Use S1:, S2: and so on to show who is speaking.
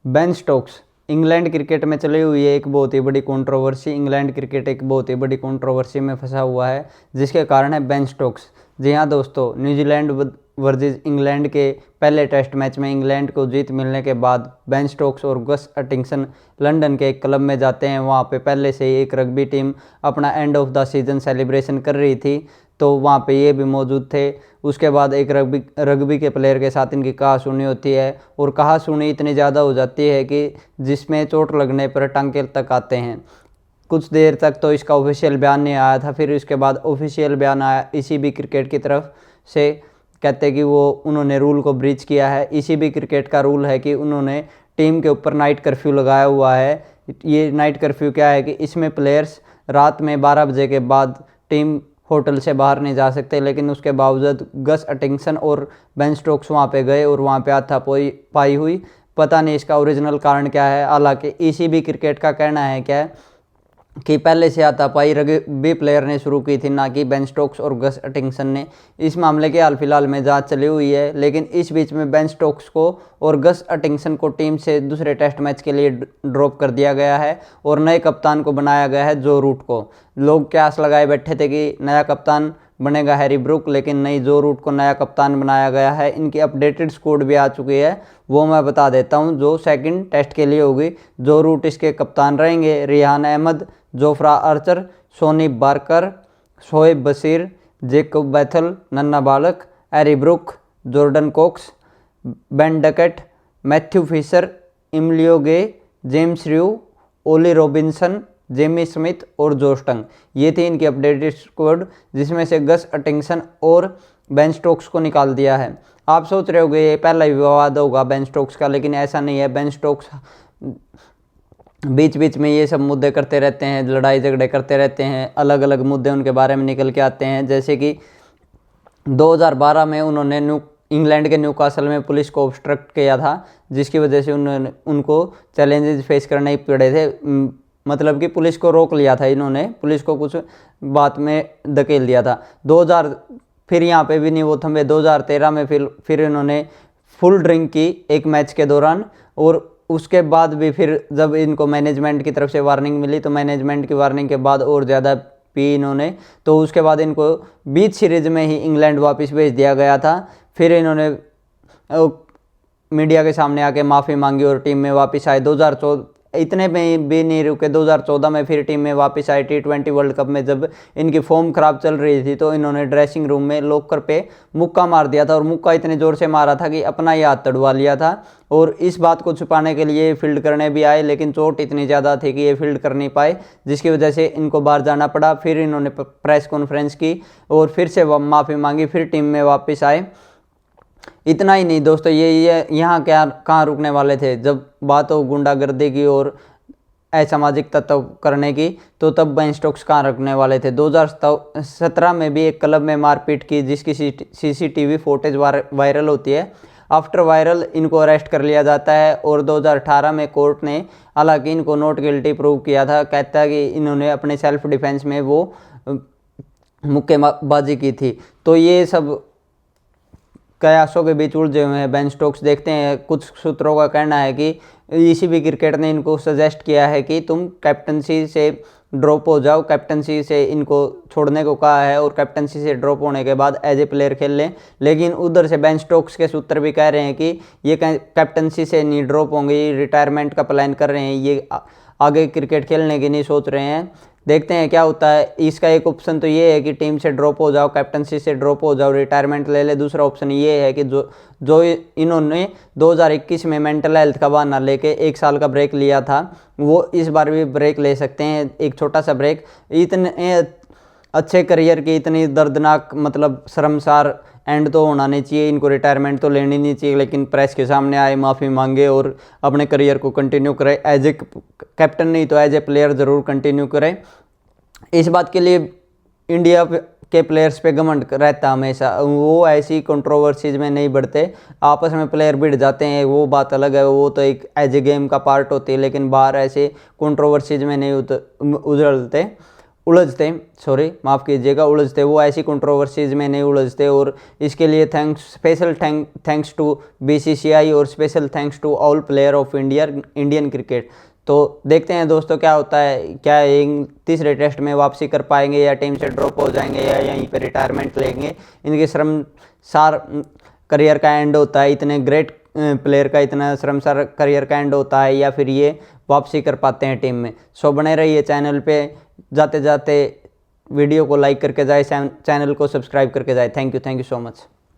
S1: Ben Stokes England cricket में चली हुई है एक बहुत ही बड़ी कंट्रोवर्सी। इंग्लैंड क्रिकेट एक बहुत ही बड़ी कंट्रोवर्सी में फंसा हुआ है, जिसके कारण है बेन स्टोक्स। जी हाँ दोस्तों, न्यूजीलैंड वर्सेस इंग्लैंड के पहले टेस्ट मैच में इंग्लैंड को जीत मिलने के बाद बेन स्टोक्स और गस हटिंगसन लंदन के एक क्लब में जाते हैं। वहाँ पे पहले से ही एक रग्बी टीम अपना end of the season celebration कर रही थी, तो वहाँ पे ये भी मौजूद थे। उसके बाद एक रग्बी के प्लेयर के साथ इनकी कहासुनी होती है, और कहासुनी इतनी ज़्यादा हो जाती है कि जिसमें चोट लगने पर टांके तक आते हैं। कुछ देर तक तो इसका ऑफिशियल बयान नहीं आया था, फिर इसके बाद ऑफिशियल बयान आया ECB क्रिकेट की तरफ से। कहते कि वो उन्होंने रूल को ब्रीच किया है। ECB क्रिकेट का रूल है कि उन्होंने टीम के ऊपर नाइट कर्फ्यू लगाया हुआ है। ये नाइट कर्फ्यू क्या है कि इसमें प्लेयर्स रात में 12 बजे के बाद टीम होटल से बाहर नहीं जा सकते, लेकिन उसके बावजूद गस हटिंगसन और बेन स्टोक्स वहाँ पे गए और वहाँ पे हाथापाई पाई हुई। पता नहीं इसका ओरिजिनल कारण क्या है। हालांकि ECB क्रिकेट का कहना है क्या है कि पहले से हाथापाई रग्बी प्लेयर ने शुरू की थी, ना कि बेन स्टोक्स और गस हटिंगसन ने। इस मामले के हाल फिलहाल में जांच चली हुई है, लेकिन इस बीच में बेन स्टोक्स को और गस हटिंगसन को टीम से दूसरे टेस्ट मैच के लिए ड्रॉप कर दिया गया है और नए कप्तान को बनाया गया है जो रूट को। लोग क्या आस लगाए बैठे थे कि नया कप्तान बनेगा हैरी ब्रूक, लेकिन नहीं, जो रूट को नया कप्तान बनाया गया है। इनकी अपडेटेड स्क्वाड भी आ चुकी है, वो मैं बता देता हूँ, जो सेकंड टेस्ट के लिए होगी। जो रूट इसके कप्तान रहेंगे Rehan Ahmed, Jofra Archer, Sonny Baker, Shoaib Bashir, Jacob Bethell नन्ना बालक, Harry Brook, Jordan Cox, Ben Duckett, Matthew Fisher, Emilio Gay, James Rew, Ollie Robinson, Jamie Smith और जोश टंग। ये थी इनकी अपडेटेड स्क्वाड, जिसमें से गस हटिंगसन और बेन स्टोक्स को निकाल दिया है। आप सोच रहे होंगे ये पहला विवाद होगा बेन स्टोक्स का, लेकिन ऐसा नहीं है। बेन स्टोक्स बीच बीच में ये सब मुद्दे करते रहते हैं, लड़ाई झगड़े करते रहते हैं, अलग अलग मुद्दे उनके बारे में निकल के आते हैं। जैसे कि 2012 में उन्होंने इंग्लैंड के न्यूकासल में पुलिस को ऑब्स्ट्रक्ट किया था, जिसकी वजह से उनको चैलेंजेस फेस करने पड़े थे। मतलब कि पुलिस को रोक लिया था इन्होंने, पुलिस को कुछ बात में धकेल दिया था। 2000 फिर यहाँ पे भी नहीं वो थमे। 2013 में फिर इन्होंने फुल ड्रिंक की एक मैच के दौरान, और उसके बाद भी फिर जब इनको मैनेजमेंट की तरफ से वार्निंग मिली, तो मैनेजमेंट की वार्निंग के बाद और ज़्यादा पी इन्होंने, तो उसके बाद इनको बीच सीरीज में ही इंग्लैंड वापस भेज दिया गया था। फिर इन्होंने मीडिया के सामने आके माफ़ी मांगी और टीम में वापस आए। 2014 इतने में भी नहीं रुके, 2014 में फिर टीम में वापस आए। T20 वर्ल्ड कप में जब इनकी फॉर्म खराब चल रही थी, तो इन्होंने ड्रेसिंग रूम में लॉकर पे मुक्का मार दिया था, और मुक्का इतने ज़ोर से मारा था कि अपना ही हाथ तड़वा लिया था। और इस बात को छुपाने के लिए फील्ड करने भी आए, लेकिन चोट इतनी ज़्यादा थी कि ये फील्ड कर नहीं पाए, जिसकी वजह से इनको बाहर जाना पड़ा। फिर इन्होंने प्रेस कॉन्फ्रेंस की और फिर से माफ़ी मांगी, फिर टीम में वापस आए। इतना ही नहीं दोस्तों, ये यहाँ क्या कहाँ रुकने वाले थे। जब बात हो गुंडागर्दी की और असामाजिक तत्व करने की, तो तब बेन स्टोक्स कहाँ रुकने वाले थे। 2017 में भी एक क्लब में मारपीट की, जिसकी CCTV फुटेज वायरल होती है। आफ्टर वायरल इनको अरेस्ट कर लिया जाता है, और 2018 में कोर्ट ने हालांकि इनको नॉट गिल्टी प्रूव किया था। कहता है कि इन्होंने अपने सेल्फ डिफेंस में वो मुक्केबाजी की थी। तो ये सब कयासों के बीच उलझे हुए हैं बेन स्टोक्स। देखते हैं, कुछ सूत्रों का कहना है कि ECB क्रिकेट ने इनको सजेस्ट किया है कि तुम कैप्टनसी से ड्रॉप हो जाओ, कैप्टनसी से इनको छोड़ने को कहा है, और कैप्टनसी से ड्रॉप होने के बाद एज ए प्लेयर खेल लें। लेकिन उधर से बेन स्टोक्स के सूत्र भी कह रहे हैं कि ये कैप्टनसी से नहीं ड्रॉप होंगे, रिटायरमेंट का प्लान कर रहे हैं, ये आगे क्रिकेट खेलने की नहीं सोच रहे हैं। देखते हैं क्या होता है। इसका एक ऑप्शन तो ये है कि टीम से ड्रॉप हो जाओ, कैप्टनसी से ड्रॉप हो जाओ, रिटायरमेंट ले ले। दूसरा ऑप्शन ये है कि जो इन्होंने 2021 में मेंटल हेल्थ का बहाना लेके 1 साल का ब्रेक लिया था, वो इस बार भी ब्रेक ले सकते हैं, एक छोटा सा ब्रेक। इतने अच्छे करियर की इतनी दर्दनाक, मतलब शर्मसार एंड तो होना नहीं चाहिए, इनको रिटायरमेंट तो लेनी नहीं चाहिए। लेकिन प्रेस के सामने आए, माफ़ी मांगे और अपने करियर को कंटिन्यू करें। एज ए कैप्टन नहीं तो एज ए प्लेयर ज़रूर कंटिन्यू करें। इस बात के लिए इंडिया के प्लेयर्स पे घमंड रहता हमेशा, वो ऐसी कंट्रोवर्सीज में नहीं बढ़ते। आपस में प्लेयर भिड़ जाते हैं, वो बात अलग है, वो तो एक एज ए गेम का पार्ट होती है, लेकिन बाहर ऐसे कंट्रोवर्सीज में नहीं उजड़ते। उलझते, सॉरी माफ़ कीजिएगा, उलझते, वो ऐसी कंट्रोवर्सीज में नहीं उलझते। और इसके लिए स्पेशल थैंक्स टू बीसीसीआई और special thanks to all player of Indian cricket. तो देखते हैं दोस्तों क्या होता है, क्या तीसरे टेस्ट में वापसी कर पाएंगे या टीम से ड्रॉप हो जाएंगे या यहीं पर रिटायरमेंट लेंगे। इनके शर्मसार करियर का एंड होता है, इतने ग्रेट प्लेयर का इतना शर्मसार करियर का एंड होता है, या फिर ये वापसी कर पाते हैं टीम में। सो बने रहिए चैनल पे, जाते जाते वीडियो को लाइक करके जाए, चैनल को सब्सक्राइब करके जाए। Thank you so much.